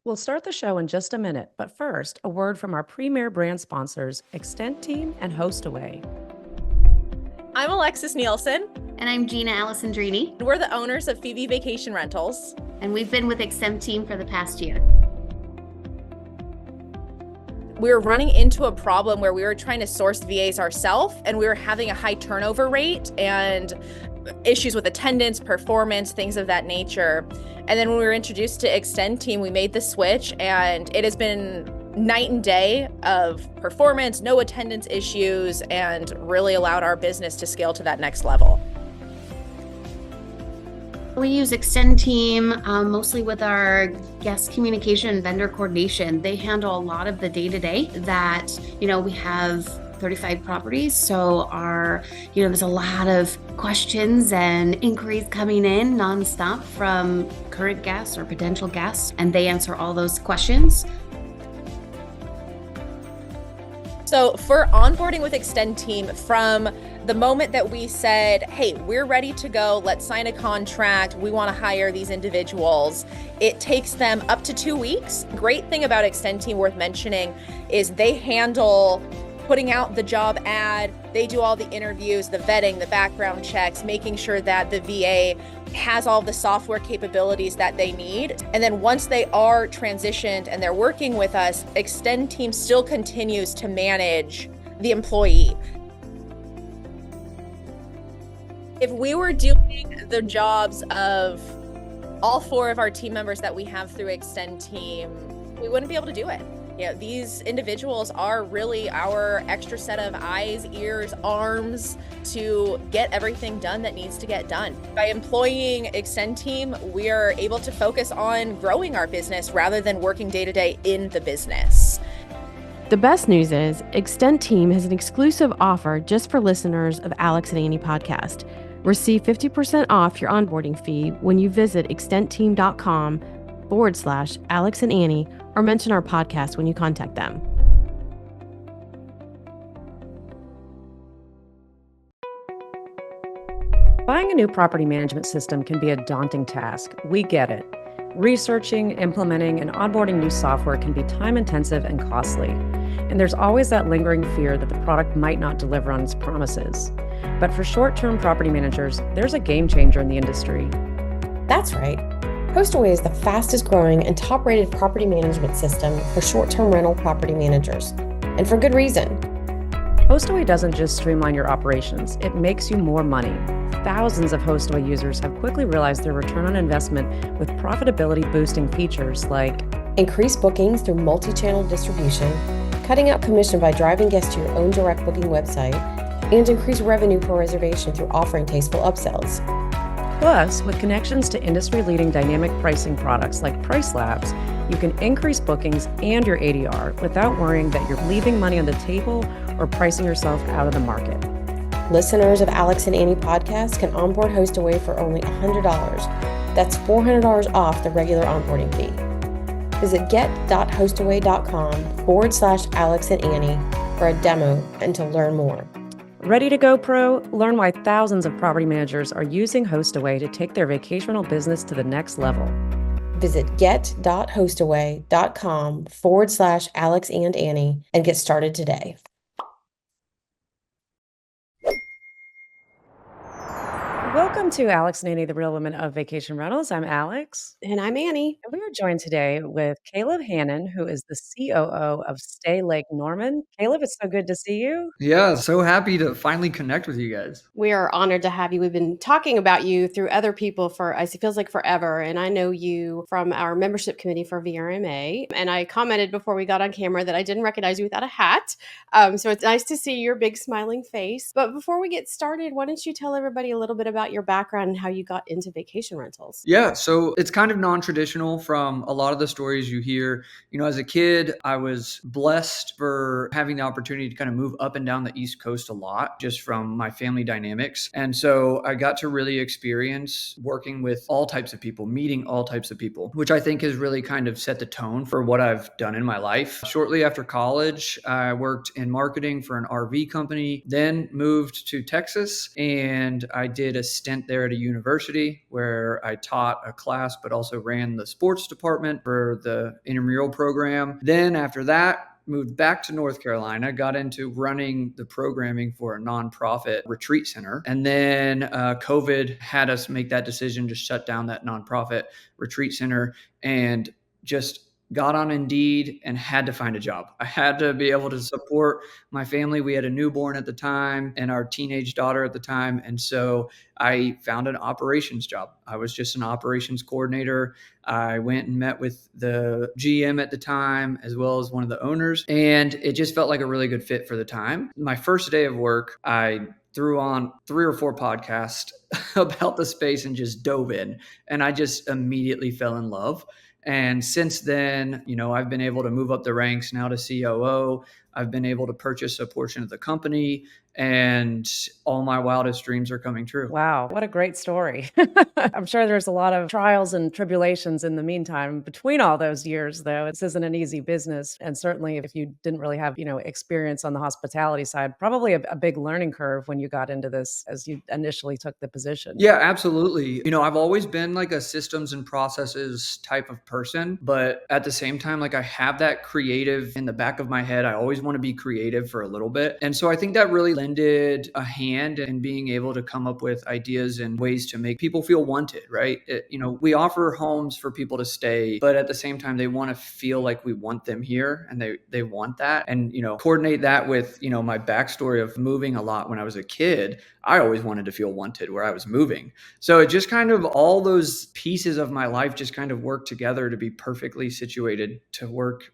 We'll start the show in just a minute, but first, a word from our premier brand sponsors, Extent Team and HostAway. I'm Alexis Nielsen. And I'm Gina Alessandrini. We're the owners of Phoebe Vacation Rentals. And we've been with Extent Team for the past year. We were running into a problem where we were trying to source VAs ourselves, and we were having a high turnover rate and issues with attendance, performance, things of that nature. And then when we were introduced to Extend Team, we made the switch, and it has been night and day of performance, no attendance issues, and really allowed our business to scale to that next level. We use Extend Team mostly with our guest communication and vendor coordination. They handle a lot of the day-to-day that, we have 35 properties. So there's a lot of questions and inquiries coming in nonstop from current guests or potential guests, and they answer all those questions. So for onboarding with Extend Team, from the moment that we said, hey, we're ready to go, let's sign a contract, we want to hire these individuals, it takes them up to 2 weeks. Great thing about Extend Team worth mentioning is they handle putting out the job ad, they do all the interviews, the vetting, the background checks, making sure that the VA has all the software capabilities that they need. And then once they are transitioned and they're working with us, Extend Team still continues to manage the employee. If we were doing the jobs of all 4 of our team members that we have through Extend Team, we wouldn't be able to do it. These individuals are really our extra set of eyes, ears, arms to get everything done that needs to get done. By employing Extend Team, we are able to focus on growing our business rather than working day to day in the business. The best news is Extend Team has an exclusive offer just for listeners of Alex and Annie podcast. Receive 50% off your onboarding fee when you visit extendteam.com/Alex and Annie or mention our podcast when you contact them. Buying a new property management system can be a daunting task. We get it. Researching, implementing, and onboarding new software can be time-intensive and costly. And there's always that lingering fear that the product might not deliver on its promises. But for short-term property managers, there's a game changer in the industry. That's right. HostAway is the fastest growing and top-rated property management system for short-term rental property managers. And for good reason. HostAway doesn't just streamline your operations, it makes you more money. Thousands of HostAway users have quickly realized their return on investment with profitability-boosting features like increased bookings through multi-channel distribution, cutting out commission by driving guests to your own direct booking website, and increased revenue per reservation through offering tasteful upsells. Plus, with connections to industry-leading dynamic pricing products like Price Labs, you can increase bookings and your ADR without worrying that you're leaving money on the table or pricing yourself out of the market. Listeners of Alex and Annie podcast can onboard HostAway for only $100. That's $400 off the regular onboarding fee. Visit get.hostaway.com/Alex and Annie for a demo and to learn more. Ready to go pro? Learn why thousands of property managers are using HostAway to take their vacation rental business to the next level. Visit get.hostaway.com/Alex and Annie and get started today. Welcome to Alex and Annie, the Real Women of Vacation Rentals. I'm Alex. And I'm Annie. And we are joined today with Caleb Hannon, who is the COO of Stay Lake Norman. Caleb, it's so good to see you. Yeah, so happy to finally connect with you guys. We are honored to have you. We've been talking about you through other people for, it feels like forever. And I know you from our membership committee for VRMA. And I commented before we got on camera that I didn't recognize you without a hat. So it's nice to see your big smiling face. But before we get started, why don't you tell everybody a little bit about your background and how you got into vacation rentals? Yeah, so it's kind of non-traditional from a lot of the stories you hear. As a kid, I was blessed for having the opportunity to kind of move up and down the East Coast a lot, just from my family dynamics. And so I got to really experience working with all types of people, meeting all types of people, which I think has really kind of set the tone for what I've done in my life. Shortly after college, I worked in marketing for an RV company, then moved to Texas, and I did a stint there at a university where I taught a class, but also ran the sports department for the intramural program. Then after that, moved back to North Carolina, got into running the programming for a nonprofit retreat center. And then COVID had us make that decision to shut down that nonprofit retreat center, and just got on Indeed and had to find a job. I had to be able to support my family. We had a newborn at the time and our teenage daughter at the time. And so I found an operations job. I was just an operations coordinator. I went and met with the GM at the time, as well as one of the owners, and it just felt like a really good fit for the time. My first day of work, I threw on 3 or 4 podcasts about the space and just dove in. And I just immediately fell in love. And since then, I've been able to move up the ranks now to COO. I've been able to purchase a portion of the company, and all my wildest dreams are coming true. Wow, what a great story. I'm sure there's a lot of trials and tribulations in the meantime between all those years, though. This isn't an easy business. And certainly if you didn't really have, experience on the hospitality side, probably a big learning curve when you got into this as you initially took the position. Yeah, absolutely. I've always been like a systems and processes type of person, but at the same time, like I have that creative in the back of my head. I always want to be creative for a little bit. And so I think that really lended a hand in being able to come up with ideas and ways to make people feel wanted, right? We offer homes for people to stay, but at the same time, they want to feel like we want them here, and they want that. And, coordinate that with, my backstory of moving a lot when I was a kid. I always wanted to feel wanted where I was moving. So it just kind of all those pieces of my life just kind of work together to be perfectly situated to work,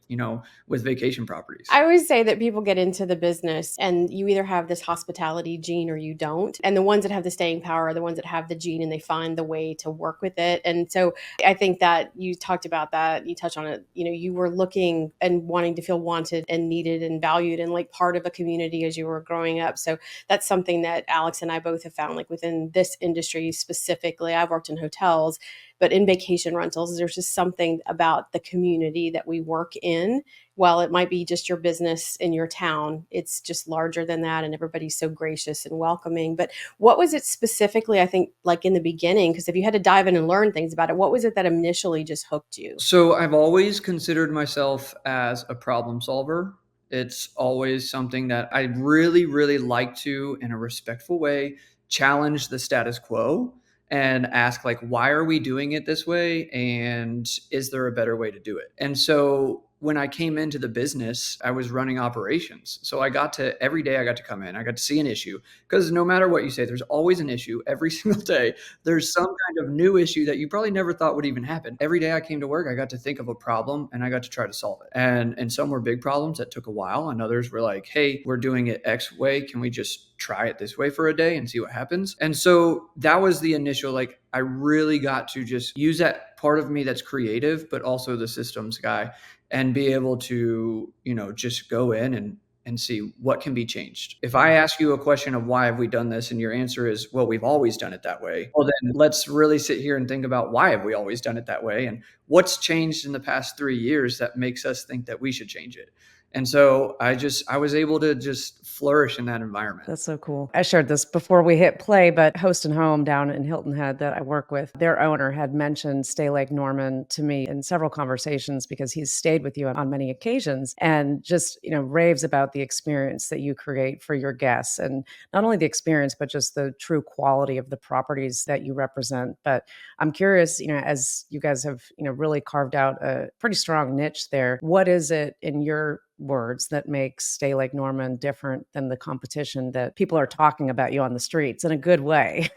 with vacation properties. I always say that people get into the business and you either have this hospitality gene or you don't. And the ones that have the staying power are the ones that have the gene and they find the way to work with it. And so I think that you talked about that, you touched on it, you were looking and wanting to feel wanted and needed and valued and like part of a community as you were growing up. So that's something that Alex and I both have found, like within this industry specifically. I've worked in hotels, but in vacation rentals, there's just something about the community that we work in. While it might be just your business in your town, it's just larger than that. And everybody's so gracious and welcoming. But what was it specifically, I think, like in the beginning? Because if you had to dive in and learn things about it, what was it that initially just hooked you? So I've always considered myself as a problem solver. It's always something that I really, really like to, in a respectful way, challenge the status quo and ask, like, why are we doing it this way? And is there a better way to do it? And so when I came into the business, I was running operations. So every day I got to come in, I got to see an issue, because no matter what you say, there's always an issue every single day. There's some kind of new issue that you probably never thought would even happen. Every day I came to work, I got to think of a problem and I got to try to solve it. And some were big problems that took a while, and others were like, hey, we're doing it X way. Can we just try it this way for a day and see what happens? And so that was the initial, like, I really got to just use that part of me that's creative, but also the systems guy, and be able to, just go in and see what can be changed. If I ask you a question of why have we done this, and your answer is, well, we've always done it that way, well, then let's really sit here and think about why have we always done it that way, and what's changed in the past 3 years that makes us think that we should change it. And so I was able to just flourish in that environment. That's so cool. I shared this before we hit play, but Host and Home down in Hilton Head that I work with, their owner had mentioned Stay Lake Norman to me in several conversations, because he's stayed with you on many occasions, and just, raves about the experience that you create for your guests. And not only the experience, but just the true quality of the properties that you represent. But I'm curious, as you guys have, really carved out a pretty strong niche there, what is it in your words that makes Stay Lake Norman different than the competition that people are talking about you on the streets in a good way?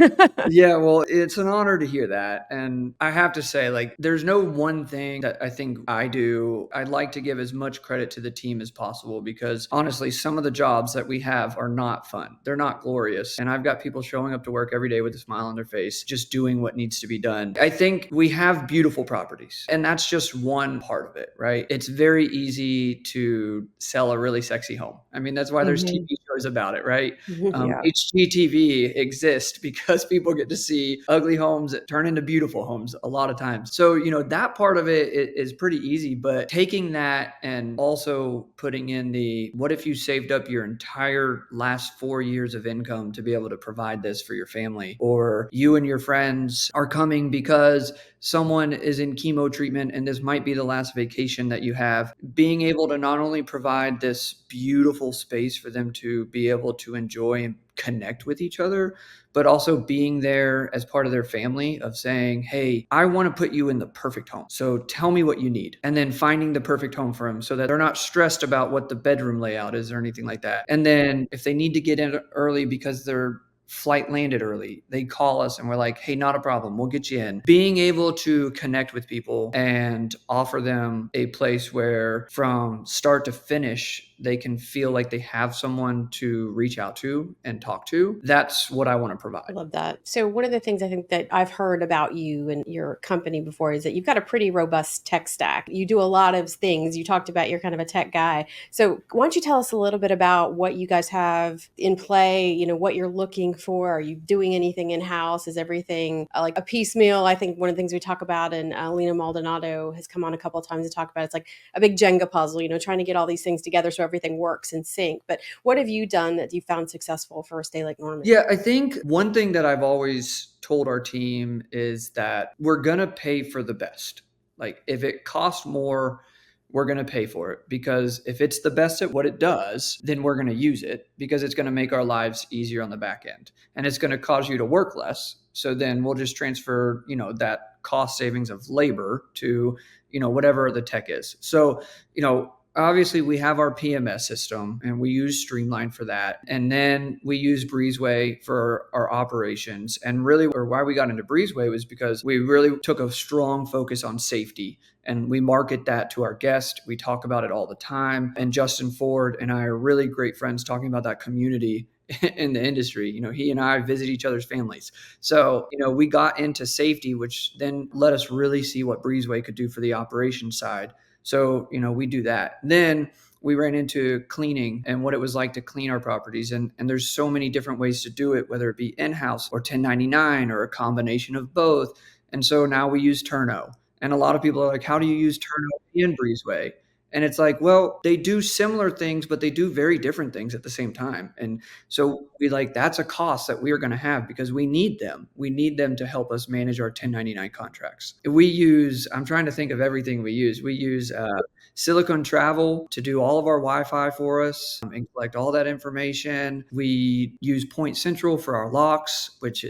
Yeah, well, it's an honor to hear that. And I have to say, like, there's no one thing that I think I do. I'd like to give as much credit to the team as possible, because honestly, some of the jobs that we have are not fun. They're not glorious. And I've got people showing up to work every day with a smile on their face, just doing what needs to be done. I think we have beautiful properties, and that's just one part of it, right? It's very easy to to sell a really sexy home. I mean, that's why there's TV shows about it, right? Yeah. HGTV exists because people get to see ugly homes that turn into beautiful homes a lot of times. So, that part of it is pretty easy, but taking that and also putting in what if you saved up your entire last 4 years of income to be able to provide this for your family, or you and your friends are coming because someone is in chemo treatment and this might be the last vacation that you have, being able to not only provide this beautiful space for them to be able to enjoy and connect with each other, but also being there as part of their family of saying, hey, I want to put you in the perfect home. So tell me what you need. And then finding the perfect home for them so that they're not stressed about what the bedroom layout is or anything like that. And then if they need to get in early because their flight landed early, they call us and we're like, hey, not a problem, we'll get you in. Being able to connect with people and offer them a place where from start to finish, they can feel like they have someone to reach out to and talk to. That's what I want to provide. I love that. So one of the things I think that I've heard about you and your company before is that you've got a pretty robust tech stack. You do a lot of things. You talked about you're kind of a tech guy. So why don't you tell us a little bit about what you guys have in play, what you're looking for? Are you doing anything in-house? Is everything like a piecemeal? I think one of the things we talk about, and Lena Maldonado has come on a couple of times to talk about, it's like a big Jenga puzzle, trying to get all these things together so everything works in sync. But what have you done that you found successful for a state like Norman? Yeah, I think one thing that I've always told our team is that we're going to pay for the best. Like if it costs more, we're going to pay for it, because if it's the best at what it does, then we're going to use it because it's going to make our lives easier on the back end, and it's going to cause you to work less. So then we'll just transfer, that cost savings of labor to, whatever the tech is. So, obviously, we have our PMS system and we use Streamline for that. And then we use Breezeway for our operations. And really, or why we got into Breezeway was because we really took a strong focus on safety. And we market that to our guests. We talk about it all the time. And Justin Ford and I are really great friends talking about that community in the industry. He and I visit each other's families. So, we got into safety, which then let us really see what Breezeway could do for the operations side. So, we do that. Then we ran into cleaning and what it was like to clean our properties. And there's so many different ways to do it, whether it be in-house or 1099 or a combination of both. And so now we use Turno. And a lot of people are like, how do you use Turno and Breezeway? And it's like, well, they do similar things, but they do very different things at the same time. And so that's a cost that we are going to have because we need them. We need them to help us manage our 1099 contracts. I'm trying to think of everything we use. We use Silicon Travel to do all of our Wi-Fi for us and collect all that information. We use Point Central for our locks, which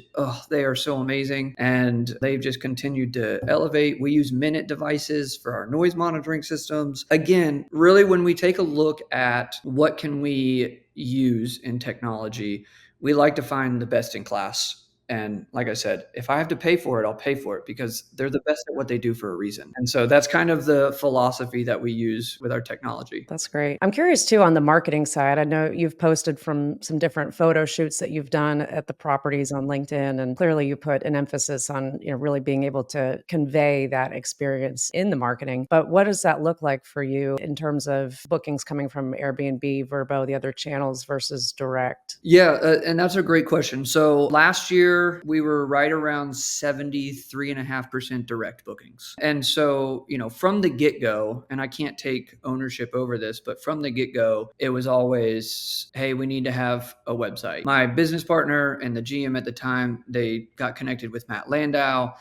they are so amazing. And they've just continued to elevate. We use Minute devices for our noise monitoring systems. Again, really, when we take a look at what can we use in technology, we like to find the best in class. And like I said, if I have to pay for it, I'll pay for it because they're the best at what they do for a reason. And so that's kind of the philosophy that we use with our technology. That's great. I'm curious too on the marketing side. I know you've posted from some different photo shoots that you've done at the properties on LinkedIn, and clearly you put an emphasis on really being able to convey that experience in the marketing. But what does that look like for you in terms of bookings coming from Airbnb, Vrbo, the other channels versus direct? Yeah, and that's a great question. So last year, we were right around 73.5% direct bookings. And so, from the get-go, and I can't take ownership over this, but from the get-go, it was always, hey, we need to have a website. My business partner and the GM at the time, they got connected with Matt Landau.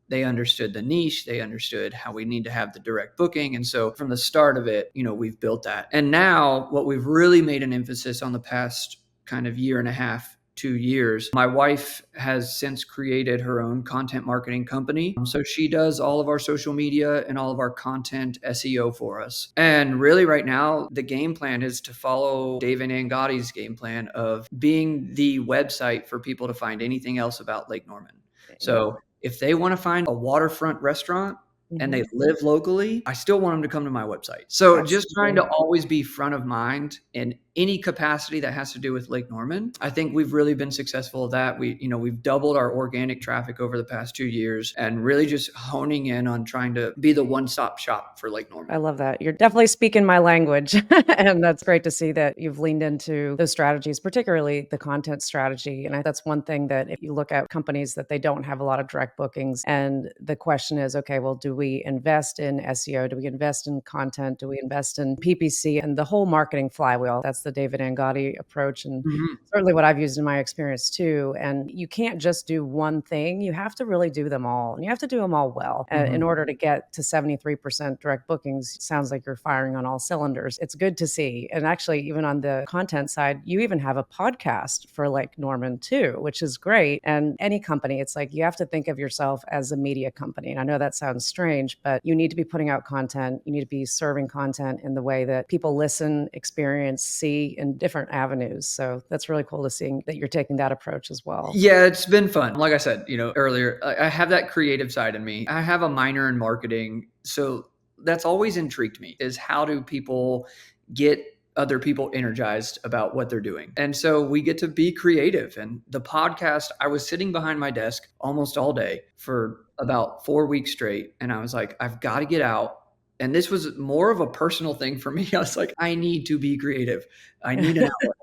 They understood the niche. They understood how we need to have the direct booking. And so from the start of it, we've built that. And now what we've really made an emphasis on the past kind of year and a half, 2 years. My wife has since created her own content marketing company. So she does all of our social media and all of our content SEO for us. And really right now, the game plan is to follow David Angotti's game plan of being the website for people to find anything else about Lake Norman. So if they want to find a waterfront restaurant and they live locally, I still want them to come to my website. So just trying to always be front of mind in any capacity that has to do with Lake Norman. I think we've really been successful at that. We've doubled our organic traffic over the past 2 years and really just honing in on trying to be the one-stop shop for Lake Norman. I love that. You're definitely speaking my language. And that's great to see that you've leaned into those strategies, particularly the content strategy. And that's one thing that if you look at companies that they don't have a lot of direct bookings, and the question is, okay, well, do we invest in SEO? Do we invest in content? Do we invest in PPC and the whole marketing flywheel? That's the David Angotti approach. And certainly what I've used in my experience too. And you can't just do one thing. You have to really do them all. And you have to do them all well in order to get to 73% direct bookings. Sounds like you're firing on all cylinders. It's good to see. And actually, even on the content side, you even have a podcast for Lake Norman too, which is great. And any company, it's like you have to think of yourself as a media company. And I know that sounds strange, but you need to be putting out content. You need to be serving content in the way that people listen, experience, see in different avenues. So that's really cool to see that you're taking that approach as well. Yeah, it's been fun. Like I said, earlier, I have that creative side in me. I have a minor in marketing. So that's always intrigued me, is how do people get other people energized about what they're doing? And so we get to be creative. And the podcast, I was sitting behind my desk almost all day for about 4 weeks straight. And I was like, I've got to get out. And this was more of a personal thing for me. I was like, I need to be creative. I need an outlet.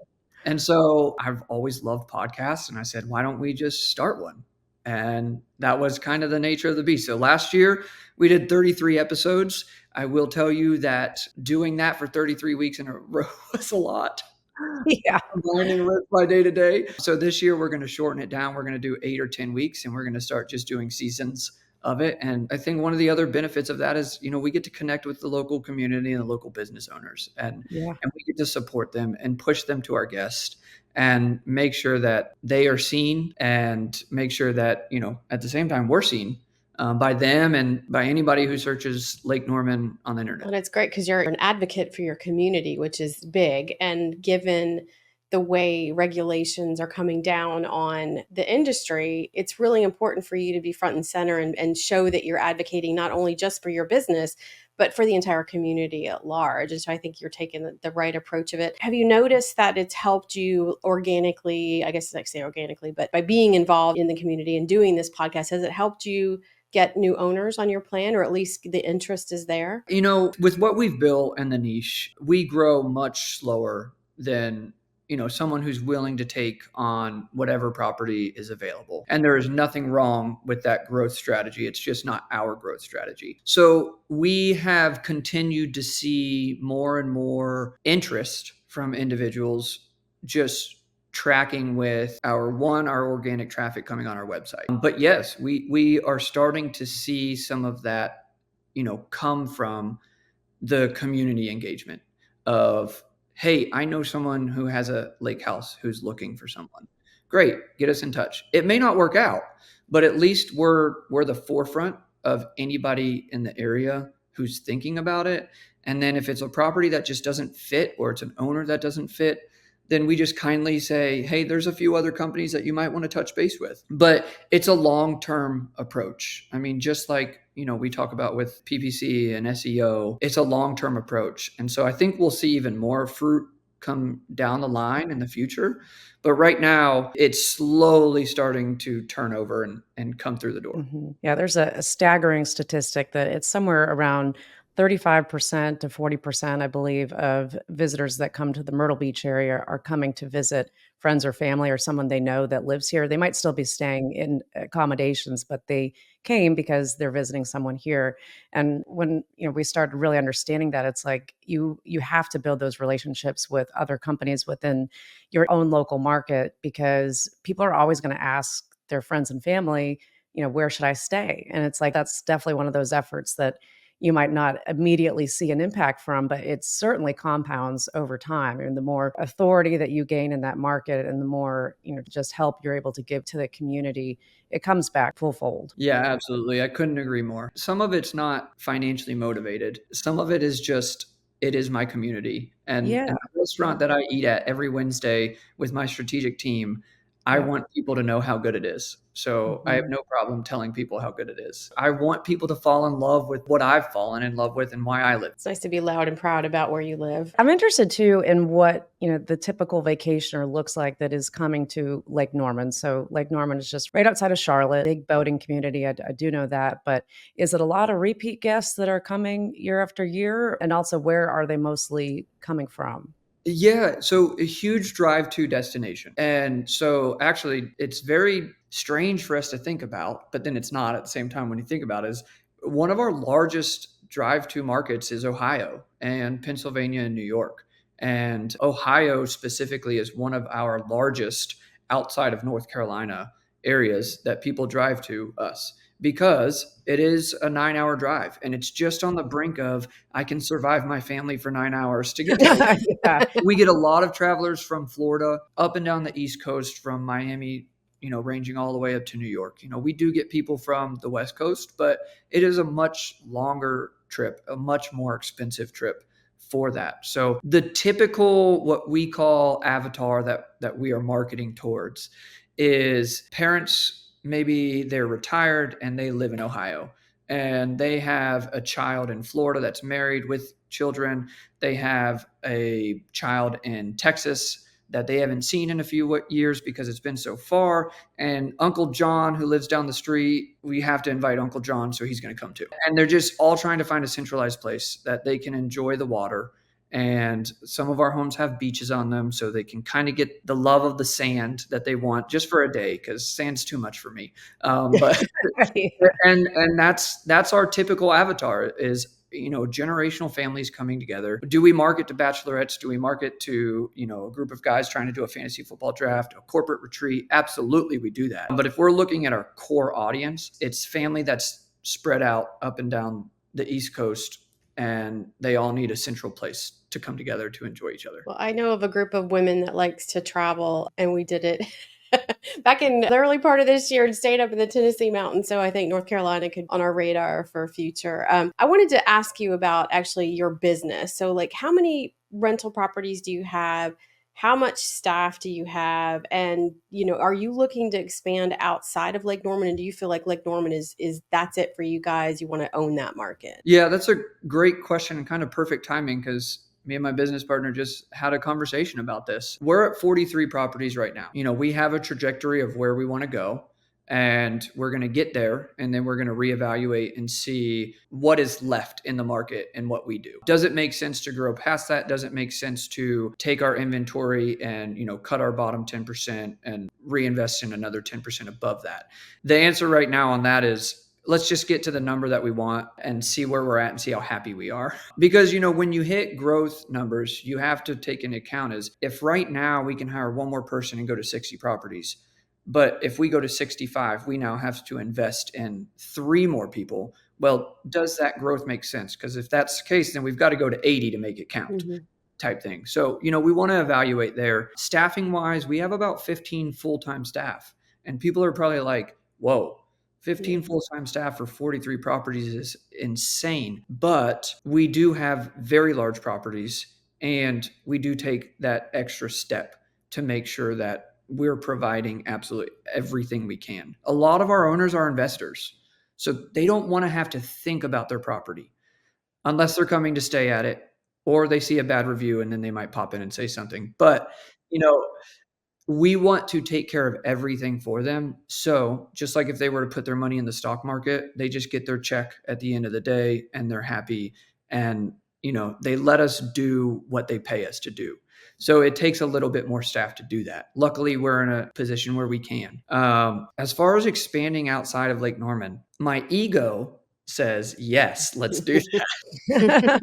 And so I've always loved podcasts. And I said, why don't we just start one? And that was kind of the nature of the beast. So last year we did 33 episodes. I will tell you that doing that for 33 weeks in a row was a lot. Yeah. Combining with my day to day. So this year we're going to shorten it down. We're going to do 8 or 10 weeks and we're going to start just doing seasons of it. And I think one of the other benefits of that is, we get to connect with the local community and the local business owners and we get to support them and push them to our guests and make sure that they are seen and make sure that, at the same time we're seen by them and by anybody who searches Lake Norman on the internet. And it's great because you're an advocate for your community, which is big. And given the way regulations are coming down on the industry, it's really important for you to be front and center and show that you're advocating not only just for your business, but for the entire community at large. And so I think you're taking the right approach of it. Have you noticed that it's helped you organically, I guess I say organically, but by being involved in the community and doing this podcast, has it helped you get new owners on your plan, or at least the interest is there? With what we've built and the niche, we grow much slower than someone who's willing to take on whatever property is available. And there is nothing wrong with that growth strategy. It's just not our growth strategy. So we have continued to see more and more interest from individuals just tracking with our organic traffic coming on our website. But yes, we are starting to see some of that, come from the community engagement of, hey, I know someone who has a lake house who's looking for someone. Great, get us in touch. It may not work out, but at least we're the forefront of anybody in the area who's thinking about it. And then if it's a property that just doesn't fit or it's an owner that doesn't fit, then we just kindly say, hey, there's a few other companies that you might want to touch base with. But it's a long-term approach. I mean, just like, we talk about with PPC and SEO, it's a long-term approach. And so I think we'll see even more fruit come down the line in the future. But right now, it's slowly starting to turn over and come through the door. Mm-hmm. Yeah, there's a staggering statistic that it's somewhere around 35% to 40%, I believe, of visitors that come to the Myrtle Beach area are coming to visit friends or family or someone they know that lives here. They might still be staying in accommodations, but they came because they're visiting someone here. And when we started really understanding that, it's like you have to build those relationships with other companies within your own local market, because people are always going to ask their friends and family, where should I stay? And it's like that's definitely one of those efforts that you might not immediately see an impact from, but it certainly compounds over time. And the more authority that you gain in that market and the more, just help you're able to give to the community, it comes back full-fold. Yeah, absolutely. I couldn't agree more. Some of it's not financially motivated. Some of it is just, it is my community. And the restaurant that I eat at every Wednesday with my strategic team, I Yep. want people to know how good it is. So I have Mhm. no problem telling people how good it is. I want people to fall in love with what I've fallen in love with and why I live. It's nice to be loud and proud about where you live. I'm interested too in what, the typical vacationer looks like that is coming to Lake Norman. So Lake Norman is just right outside of Charlotte, big boating community. I do know that, but is it a lot of repeat guests that are coming year after year? And also, where are they mostly coming from? Yeah, so a huge drive-to destination. And so actually it's very strange for us to think about, but then it's not at the same time when you think about it, is one of our largest drive-to markets is Ohio and Pennsylvania and New York. And Ohio specifically is one of our largest outside of North Carolina areas that people drive to us because it is a 9-hour drive and it's just on the brink of I can survive my family for 9 hours to get to Yeah. we get a lot of travelers from Florida up and down the East Coast from Miami, ranging all the way up to New York. We do get people from the West Coast, but it is a much longer trip, a much more expensive trip for that. So the typical what we call avatar that we are marketing towards is parents, maybe they're retired and they live in Ohio and they have a child in Florida that's married with children. They have a child in Texas that they haven't seen in a few years because it's been so far. And Uncle John, who lives down the street, we have to invite Uncle John, so he's going to come too. And they're just all trying to find a centralized place that they can enjoy the water. And some of our homes have beaches on them, so they can kind of get the love of the sand that they want just for a day, because sand's too much for me. But and that's our typical avatar is generational families coming together. Do we market to bachelorettes? Do we market to a group of guys trying to do a fantasy football draft, a corporate retreat? Absolutely, we do that. But if we're looking at our core audience, it's family that's spread out up and down the East Coast, and they all need a central place to come together to enjoy each other. Well, I know of a group of women that likes to travel, and we did it back in the early part of this year and stayed up in the Tennessee mountains. So I think North Carolina could on our radar for future. I wanted to ask you about actually your business. So, like, how many rental properties do you have? How much staff do you have? And are you looking to expand outside of Lake Norman? And do you feel like Lake Norman is that's it for you guys? You want to own that market? Yeah, that's a great question and kind of perfect timing because me and my business partner just had a conversation about this. We're at 43 properties right now. We have a trajectory of where we want to go and we're going to get there and then we're going to reevaluate and see what is left in the market and what we do. Does it make sense to grow past that? Does it make sense to take our inventory and, cut our bottom 10% and reinvest in another 10% above that? The answer right now on that is let's just get to the number that we want and see where we're at and see how happy we are. Because, when you hit growth numbers, you have to take into account is if right now we can hire one more person and go to 60 properties, but if we go to 65, we now have to invest in 3 more people. Well, does that growth make sense? Because if that's the case, then we've got to go to 80 to make it count. Mhm. Type thing. So, we want to evaluate there. Staffing wise, we have about 15 full-time staff. And people are probably like, whoa, 15 full-time staff for 43 properties is insane. But we do have very large properties and we do take that extra step to make sure that we're providing absolutely everything we can. A lot of our owners are investors. So they don't want to have to think about their property unless they're coming to stay at it or they see a bad review and then they might pop in and say something. But, we want to take care of everything for them. So just like if they were to put their money in the stock market, they just get their check at the end of the day and they're happy. And, they let us do what they pay us to do. So it takes a little bit more staff to do that. Luckily, we're in a position where we can. As far as expanding outside of Lake Norman, my ego says, yes, let's do that.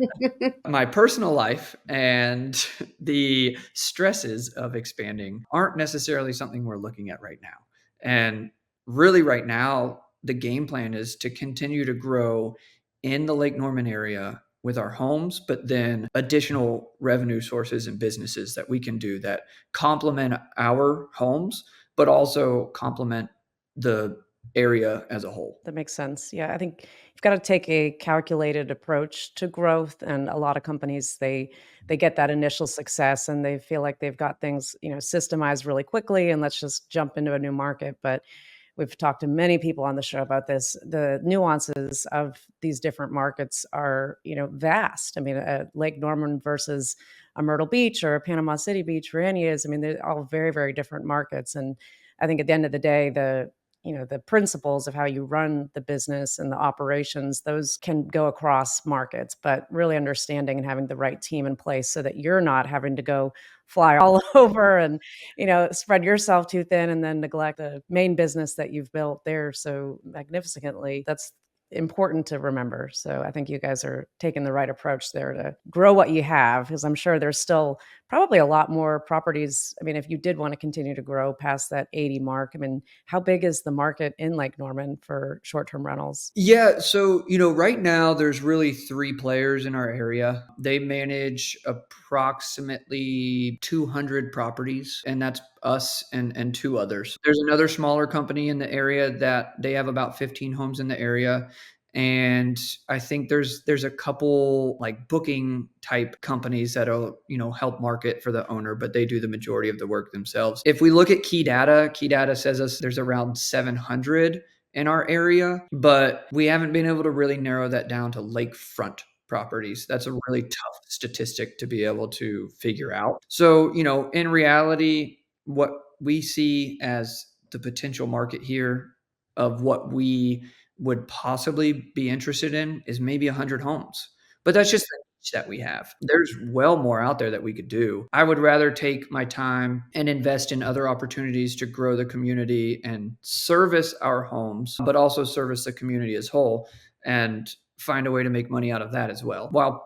My personal life and the stresses of expanding aren't necessarily something we're looking at right now. And really, right now, the game plan is to continue to grow in the Lake Norman area with our homes, but then additional revenue sources and businesses that we can do that complement our homes, but also complement the area as a whole. That makes sense. Yeah, I think you've got to take a calculated approach to growth, and a lot of companies they get that initial success and they feel like they've got things, systemized really quickly and let's just jump into a new market. But we've talked to many people on the show about this. The nuances of these different markets are, vast. I mean, Lake Norman versus a Myrtle Beach or a Panama City Beach for any is, I mean, they're all very, very different markets. And I think at the end of the day, the principles of how you run the business and the operations, those can go across markets, but really understanding and having the right team in place so that you're not having to go fly all over and, spread yourself too thin and then neglect the main business that you've built there so magnificently. That's important to remember. So I think you guys are taking the right approach there to grow what you have, because I'm sure there's still probably a lot more properties. I mean, if you did want to continue to grow past that 80 mark, I mean, how big is the market in Lake Norman for short-term rentals? Yeah, so right now there's really three players in our area. They manage approximately 200 properties, and that's us and two others. There's another smaller company in the area that they have about 15 homes in the area. And I think there's a couple like booking type companies that'll, help market for the owner, but they do the majority of the work themselves. If we look at key data says us there's around 700 in our area, but we haven't been able to really narrow that down to lakefront properties. That's a really tough statistic to be able to figure out. So, in reality, what we see as the potential market here of what we would possibly be interested in is maybe 100 homes. But that's just the niche that we have. There's well more out there that we could do. I would rather take my time and invest in other opportunities to grow the community and service our homes, but also service the community as whole and find a way to make money out of that as well, while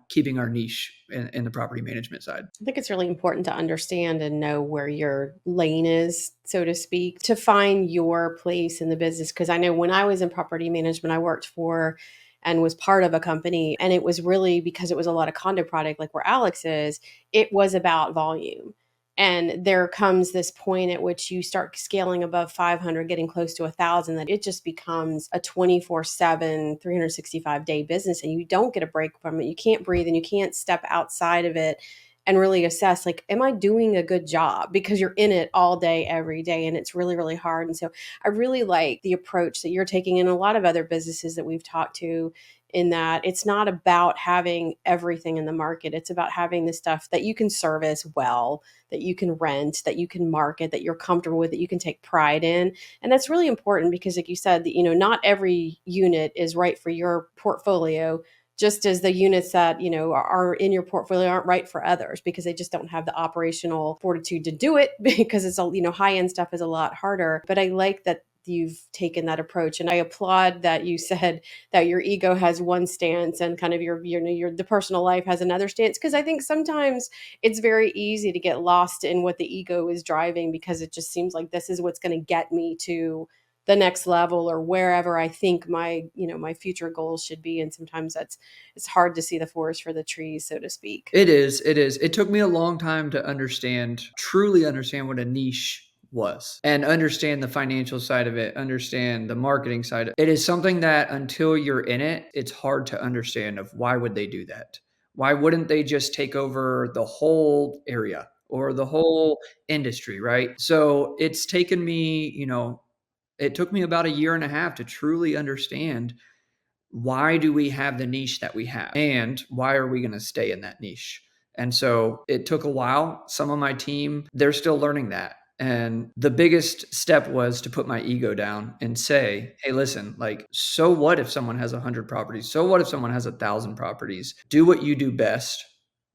keeping our niche in the property management side. I think it's really important to understand and know where your lane is, so to speak, to find your place in the business. Because I know when I was in property management, I worked for and was part of a company, and it was really because it was a lot of condo product, like where Alex is, it was about volume. And there comes this point at which you start scaling above 500, getting close to 1,000, that it just becomes a 24/7, 365-day business, and you don't get a break from it. You can't breathe and you can't step outside of it and really assess, like, am I doing a good job? Because you're in it all day, every day, and it's really, really hard. And so I really like the approach that you're taking in a lot of other businesses that we've talked to, in that it's not about having everything in the market. It's about having the stuff that you can service well, that you can rent, that you can market, that you're comfortable with, that you can take pride in. And that's really important because, like you said, that, not every unit is right for your portfolio, just as the units that, are in your portfolio aren't right for others because they just don't have the operational fortitude to do it because it's all, high end stuff is a lot harder. But I like that you've taken that approach, and I applaud that you said that your ego has one stance and kind of your the personal life has another stance, because I think sometimes it's very easy to get lost in what the ego is driving because it just seems like this is what's going to get me to the next level or wherever I think my my future goals should be. And sometimes it's hard to see the forest for the trees, so to speak. It is. It took me a long time to truly understand what a niche was and understand the financial side of it, understand the marketing side. It is something that until you're in it, it's hard to understand of why would they do that? Why wouldn't they just take over the whole area or the whole industry, right? So it's taken me, it took me about a year and a half to truly understand, why do we have the niche that we have? And why are we going to stay in that niche? And so it took a while. Some of my team, they're still learning that. And the biggest step was to put my ego down and say, hey, listen, like, so what if someone has 100 properties? So what if someone has 1,000 properties? Do what you do best.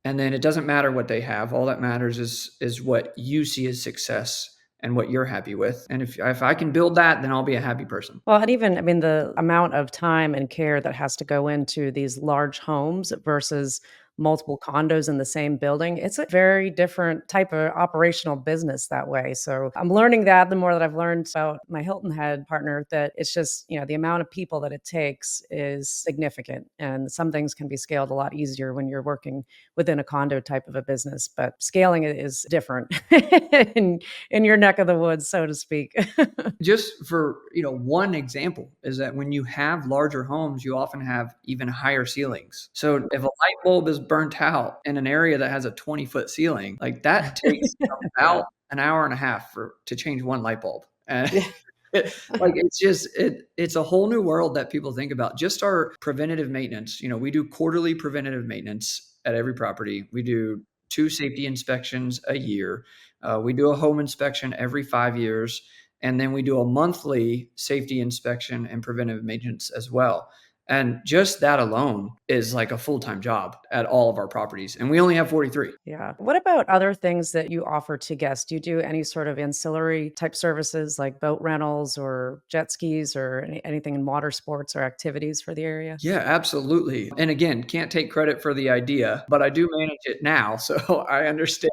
And then it doesn't matter what they have. All that matters is what you see as success and what you're happy with. And if I can build that, then I'll be a happy person. Well, and even, I mean, the amount of time and care that has to go into these large homes versus multiple condos in the same building. It's a very different type of operational business that way. So I'm learning that the more that I've learned about my Hilton Head partner, that it's just, the amount of people that it takes is significant. And some things can be scaled a lot easier when you're working within a condo type of a business, but scaling it is different in your neck of the woods, so to speak. Just for, one example is that when you have larger homes, you often have even higher ceilings. So if a light bulb is burnt out in an area that has a 20-foot ceiling, like that takes about an hour and a half to change one light bulb. And like it's a whole new world that people think about. Just our preventative maintenance. We do quarterly preventative maintenance at every property. We do 2 safety inspections a year. We do a home inspection every 5 years. And then we do a monthly safety inspection and preventive maintenance as well. And just that alone is like a full-time job at all of our properties. And we only have 43. Yeah. What about other things that you offer to guests? Do you do any sort of ancillary type services like boat rentals or jet skis or anything in water sports or activities for the area? Yeah, absolutely. And again, can't take credit for the idea, but I do manage it now. So I understand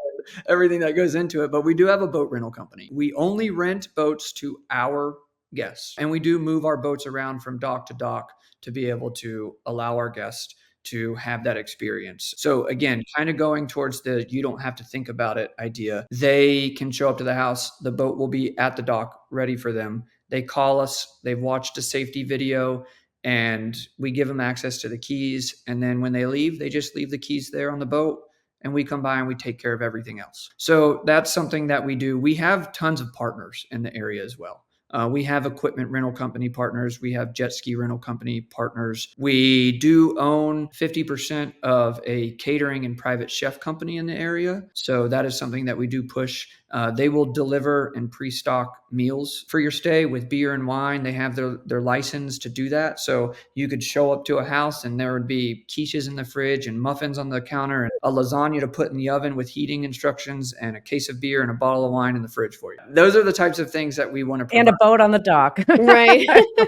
everything that goes into it. But we do have a boat rental company. We only rent boats to our guests, and we do move our boats around from dock to dock to be able to allow our guests to have that experience. So again, kind of going towards the you don't have to think about it idea. They can show up to the house, the boat will be at the dock ready for them. They call us, they've watched a safety video, and we give them access to the keys. And then when they leave, they just leave the keys there on the boat, and we come by and we take care of everything else. So that's something that we do. We have tons of partners in the area as well. We have equipment rental company partners. We have jet ski rental company partners. We do own 50% of a catering and private chef company in the area. So that is something that we do push. They will deliver and pre-stock meals for your stay with beer and wine. They have their license to do that. So you could show up to a house and there would be quiches in the fridge and muffins on the counter and a lasagna to put in the oven with heating instructions and a case of beer and a bottle of wine in the fridge for you. Those are the types of things that we want to provide. And a boat on the dock. Right.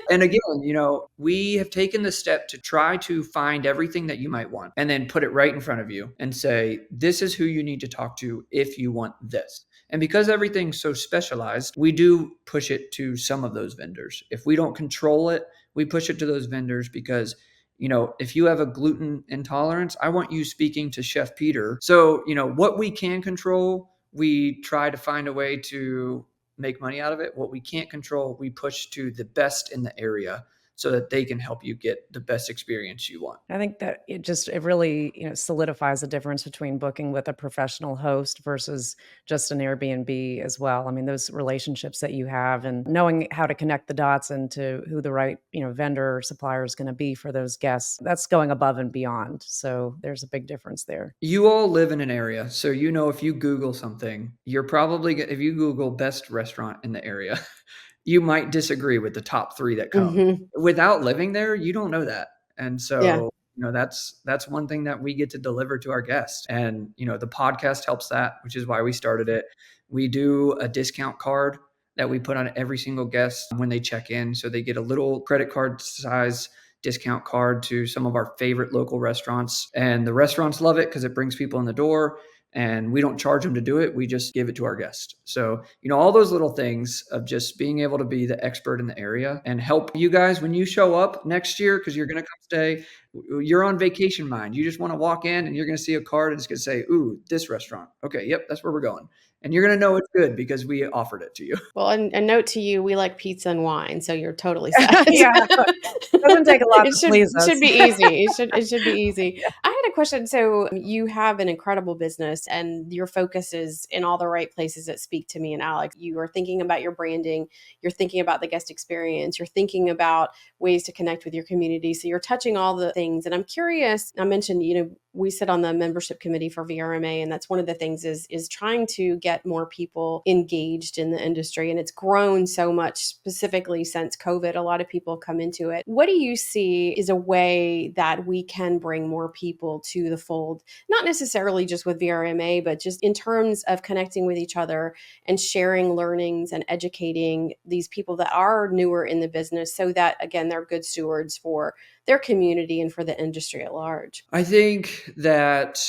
And again, we have taken the step to try to find everything that you might want and then put it right in front of you and say, this is who you need to talk to if you want this. And because everything's so specialized, we do push it to some of those vendors. If we don't control it, we push it to those vendors because, if you have a gluten intolerance, I want you speaking to Chef Peter. So, what we can control, we try to find a way to make money out of it. What we can't control, we push to the best in the area so that they can help you get the best experience you want. I think that it really, solidifies the difference between booking with a professional host versus just an Airbnb as well. I mean, those relationships that you have and knowing how to connect the dots into who the right, vendor or supplier is going to be for those guests, that's going above and beyond. So there's a big difference there. You all live in an area. So, if you Google something, you're probably, if you Google best restaurant in the area, you might disagree with the top 3 that come. Mhm. Without living there, you don't know that. And so, Yeah. that's one thing that we get to deliver to our guests. And, the podcast helps that, which is why we started it. We do a discount card that we put on every single guest when they check in. So they get a little credit card size discount card to some of our favorite local restaurants. And the restaurants love it because it brings people in the door. And we don't charge them to do it. We just give it to our guests. So, all those little things of just being able to be the expert in the area and help you guys when you show up next year, because you're going to come stay, you're on vacation mind. You just want to walk in and you're going to see a card and it's going to say, ooh, this restaurant. Okay, yep, that's where we're going. And you're going to know it's good because we offered it to you. Well, and note to you, we like pizza and wine, so you're totally set. Yeah. It doesn't take a lot to please us. It should be easy. It should be easy. I had a question. So you have an incredible business and your focus is in all the right places that speak to me and Alex. You are thinking about your branding. You're thinking about the guest experience. You're thinking about ways to connect with your community. So you're touching all the things. And I'm curious, I mentioned, we sit on the membership committee for VRMA, and that's one of the things is trying to get more people engaged in the industry. And it's grown so much specifically since COVID. A lot of people come into it. What do you see is a way that we can bring more people to the fold? Not necessarily just with VRMA, but just in terms of connecting with each other and sharing learnings and educating these people that are newer in the business so that, again, they're good stewards for their community and for the industry at large. I think think that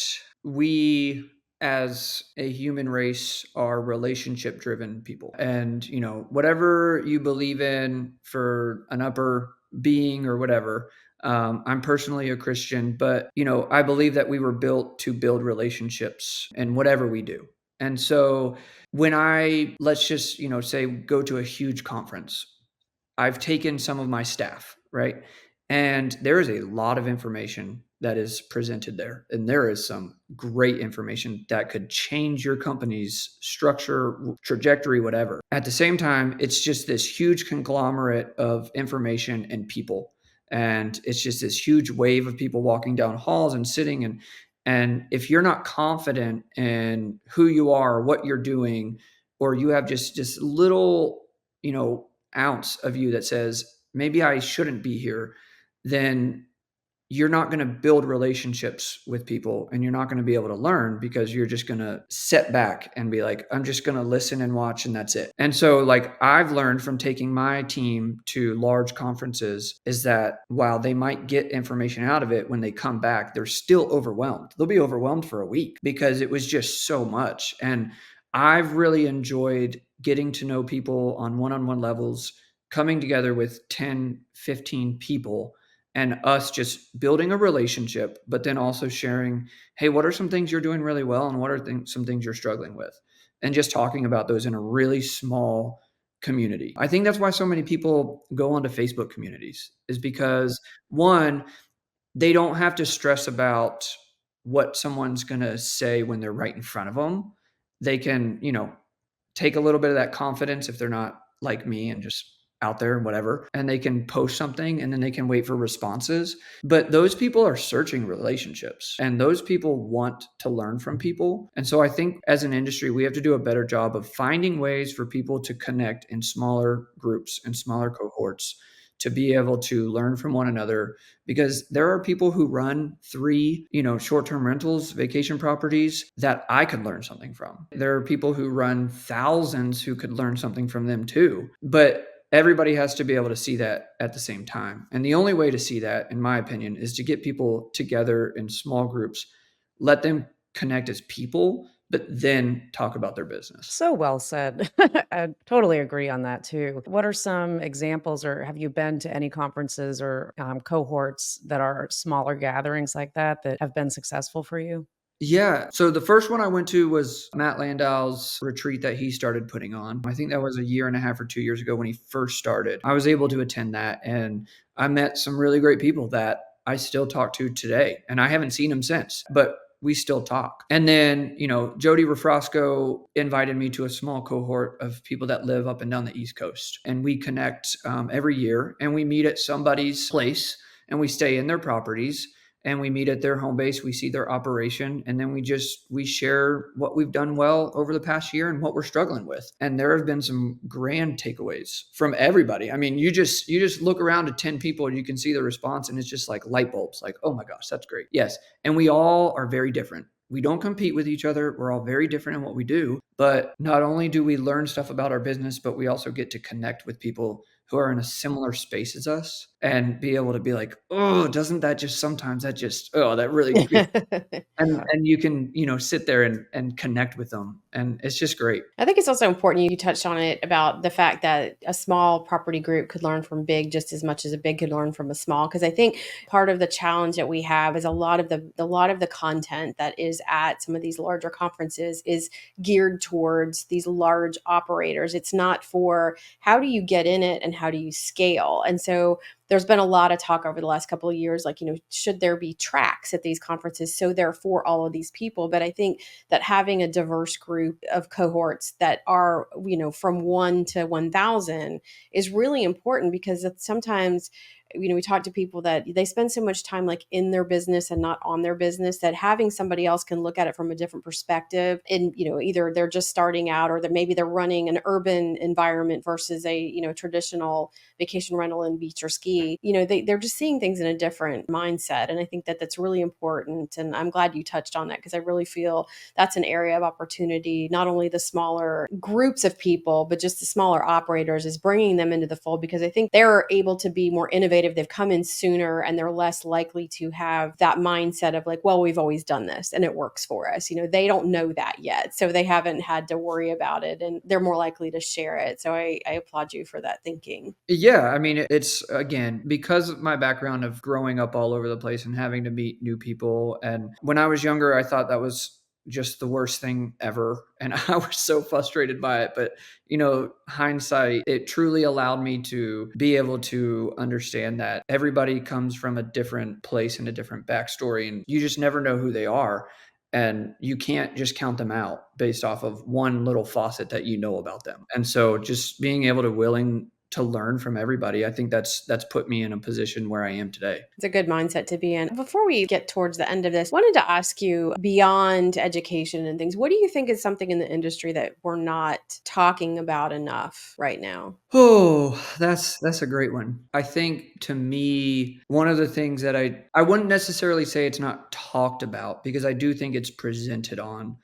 we as a human race are relationship driven people. And, whatever you believe in for an upper being or whatever, I'm personally a Christian, but, I believe that we were built to build relationships in whatever we do. And so when let's just, say, go to a huge conference, I've taken some of my staff, right? And there is a lot of information that is presented there. And there is some great information that could change your company's structure, trajectory, whatever. At the same time, it's just this huge conglomerate of information and people. And it's just this huge wave of people walking down halls and sitting. And if you're not confident in who you are, what you're doing, or you have just this little, ounce of you that says, maybe I shouldn't be here, then you're not going to build relationships with people and you're not going to be able to learn because you're just going to sit back and be like, I'm just going to listen and watch and that's it. And so like I've learned from taking my team to large conferences is that while they might get information out of it, when they come back, they're still overwhelmed. They'll be overwhelmed for a week because it was just so much. And I've really enjoyed getting to know people on one-on-one levels, coming together with 10, 15 people and us just building a relationship, but then also sharing, hey, what are some things you're doing really well and what are some things you're struggling with? And just talking about those in a really small community. I think that's why so many people go onto Facebook communities is because one, they don't have to stress about what someone's going to say when they're right in front of them. They can, take a little bit of that confidence if they're not like me and just out there and whatever, and they can post something and then they can wait for responses. But those people are searching relationships and those people want to learn from people. And so I think as an industry, we have to do a better job of finding ways for people to connect in smaller groups and smaller cohorts to be able to learn from one another, because there are people who run 3, short-term rentals, vacation properties that I could learn something from. There are people who run thousands who could learn something from them too. But everybody has to be able to see that at the same time. And the only way to see that, in my opinion, is to get people together in small groups, let them connect as people, but then talk about their business. So well said. I totally agree on that too. What are some examples, or have you been to any conferences or cohorts that are smaller gatherings like that have been successful for you? Yeah. So the first one I went to was Matt Landau's retreat that he started putting on. I think that was a year and a half or 2 years ago when he first started. I was able to attend that and I met some really great people that I still talk to today. And I haven't seen them since, but we still talk. And then, Jody Refrosco invited me to a small cohort of people that live up and down the East Coast. And we connect every year and we meet at somebody's place and we stay in their properties. And we meet at their home base, we see their operation, and then we share what we've done well over the past year and what we're struggling with. And there have been some grand takeaways from everybody. I mean, you just look around at 10 people and you can see the response and it's just like light bulbs, like, oh my gosh, that's great. Yes. And we all are very different. We don't compete with each other. We're all very different in what we do. But not only do we learn stuff about our business, but we also get to connect with people who are in a similar space as us and be able to be like, oh, doesn't that just sometimes that really and you can, sit there and connect with them. And it's just great. I think it's also important you touched on it about the fact that a small property group could learn from big just as much as a big could learn from a small. Because I think part of the challenge that we have is a lot of the content that is at some of these larger conferences is geared towards these large operators. It's not for how do you get in it and how do you scale. And so there's been a lot of talk over the last couple of years, like, should there be tracks at these conferences so they're for all of these people? But I think that having a diverse group of cohorts that are, from 1 to 1,000 is really important, because sometimes, we talk to people that they spend so much time like in their business and not on their business, that having somebody else can look at it from a different perspective. And, either they're just starting out or that maybe they're running an urban environment versus a, traditional vacation rental and beach or ski, they're just seeing things in a different mindset. And I think that that's really important. And I'm glad you touched on that, because I really feel that's an area of opportunity, not only the smaller groups of people, but just the smaller operators, is bringing them into the fold, because I think they're able to be more innovative innovative, they've come in sooner, and they're less likely to have that mindset of like, well, we've always done this and it works for us. They don't know that yet. So they haven't had to worry about it, and they're more likely to share it. So I applaud you for that thinking. Yeah, I mean, it's again, because of my background of growing up all over the place and having to meet new people. And when I was younger, I thought that was just the worst thing ever. And I was so frustrated by it. But, hindsight, it truly allowed me to be able to understand that everybody comes from a different place and a different backstory. And you just never know who they are. And you can't just count them out based off of one little faucet that you know about them. And so just being able to willing to learn from everybody, I think that's put me in a position where I am today. It's a good mindset to be in. Before we get towards the end of this, I wanted to ask you, beyond education and things, what do you think is something in the industry that we're not talking about enough right now? Oh, that's a great one. I think, to me, one of the things that I wouldn't necessarily say it's not talked about, because I do think it's presented on.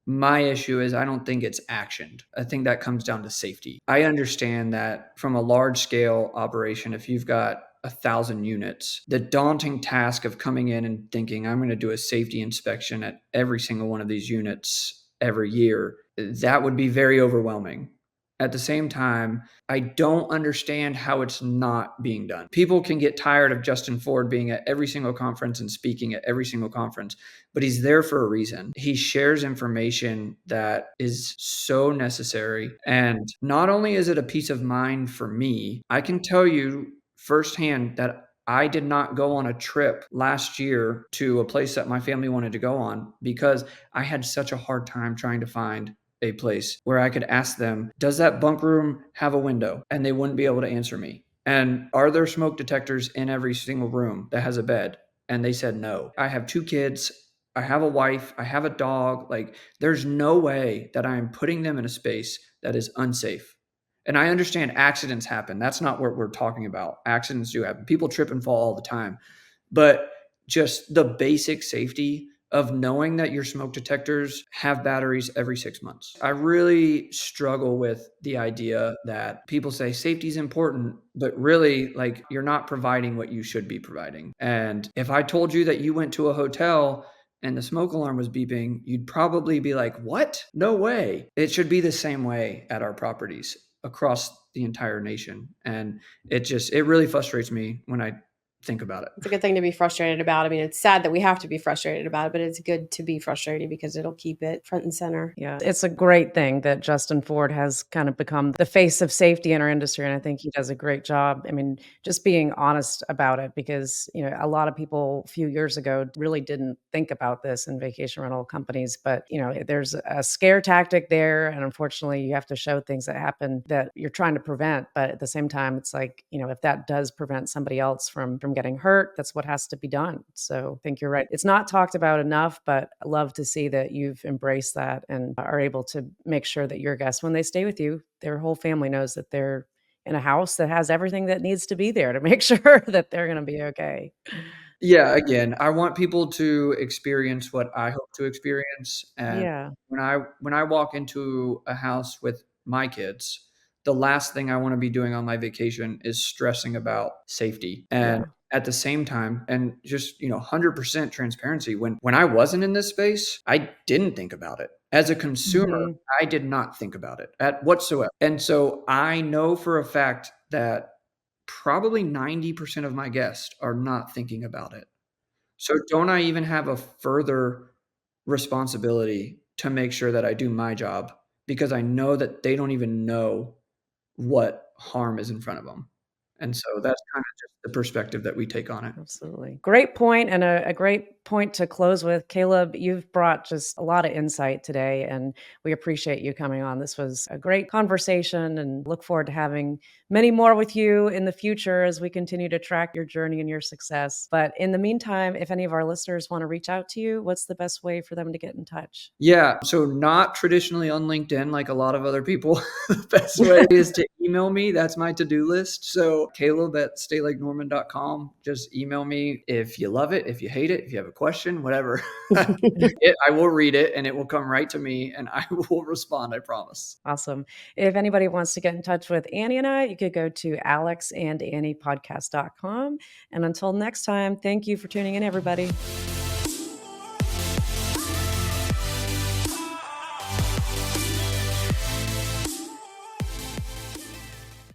My issue is I don't think it's actioned. I think that comes down to safety. I understand that from a large scale operation, if you've got 1,000 units, the daunting task of coming in and thinking, I'm going to do a safety inspection at every single one of these units every year, that would be very overwhelming. At the same time, I don't understand how it's not being done. People can get tired of Justin Ford being at every single conference and speaking at every single conference, but he's there for a reason. He shares information that is so necessary. And not only is it a peace of mind for me, I can tell you firsthand that I did not go on a trip last year to a place that my family wanted to go on because I had such a hard time trying to find a place where I could ask them, does that bunk room have a window? And they wouldn't be able to answer me. And are there smoke detectors in every single room that has a bed? And they said no. I have 2 kids. I have a wife. I have a dog. Like, there's no way that I am putting them in a space that is unsafe. And I understand accidents happen. That's not what we're talking about. Accidents do happen. People trip and fall all the time. But just the basic safety of knowing that your smoke detectors have batteries every 6 months. I really struggle with the idea that people say safety is important, but really, like, you're not providing what you should be providing. And if I told you that you went to a hotel and the smoke alarm was beeping, you'd probably be like, what? No way. It should be the same way at our properties across the entire nation. And it really frustrates me when I think about it. It's a good thing to be frustrated about. I mean, it's sad that we have to be frustrated about it, but it's good to be frustrated because it'll keep it front and center. Yeah, it's a great thing that Justin Ford has kind of become the face of safety in our industry. And I think he does a great job. I mean, just being honest about it, because, a lot of people a few years ago really didn't think about this in vacation rental companies. But, there's a scare tactic there. And unfortunately, you have to show things that happen that you're trying to prevent. But at the same time, it's like, if that does prevent somebody else from getting hurt, that's what has to be done. So I think you're right. It's not talked about enough, but I love to see that you've embraced that and are able to make sure that your guests, when they stay with you, their whole family knows that they're in a house that has everything that needs to be there to make sure that they're going to be okay. Yeah, again, I want people to experience what I hope to experience. And Yeah. when I walk into a house with my kids, the last thing I want to be doing on my vacation is stressing about safety. And at the same time, and just, 100% transparency, when I wasn't in this space, I didn't think about it. As a consumer, I did not think about it at whatsoever. And so I know for a fact that probably 90% of my guests are not thinking about it. So don't I even have a further responsibility to make sure that I do my job, because I know that they don't even know what harm is in front of them. And so that's kind of just the perspective that we take on it. Absolutely. Great point, and a great point to close with. Caleb, you've brought just a lot of insight today, and we appreciate you coming on. This was a great conversation, and look forward to having many more with you in the future as we continue to track your journey and your success. But in the meantime, if any of our listeners want to reach out to you, what's the best way for them to get in touch? Yeah. So not traditionally on LinkedIn like a lot of other people. The best way is to email me. That's my to-do list. So Caleb at reallestateLakeNorman.com. Just email me if you love it, if you hate it, if you have a question, whatever. I will read it and it will come right to me and I will respond, I promise. Awesome. If anybody wants to get in touch with Annie and I, you could go to alexandanniepodcast.com. And until next time, thank you for tuning in, everybody.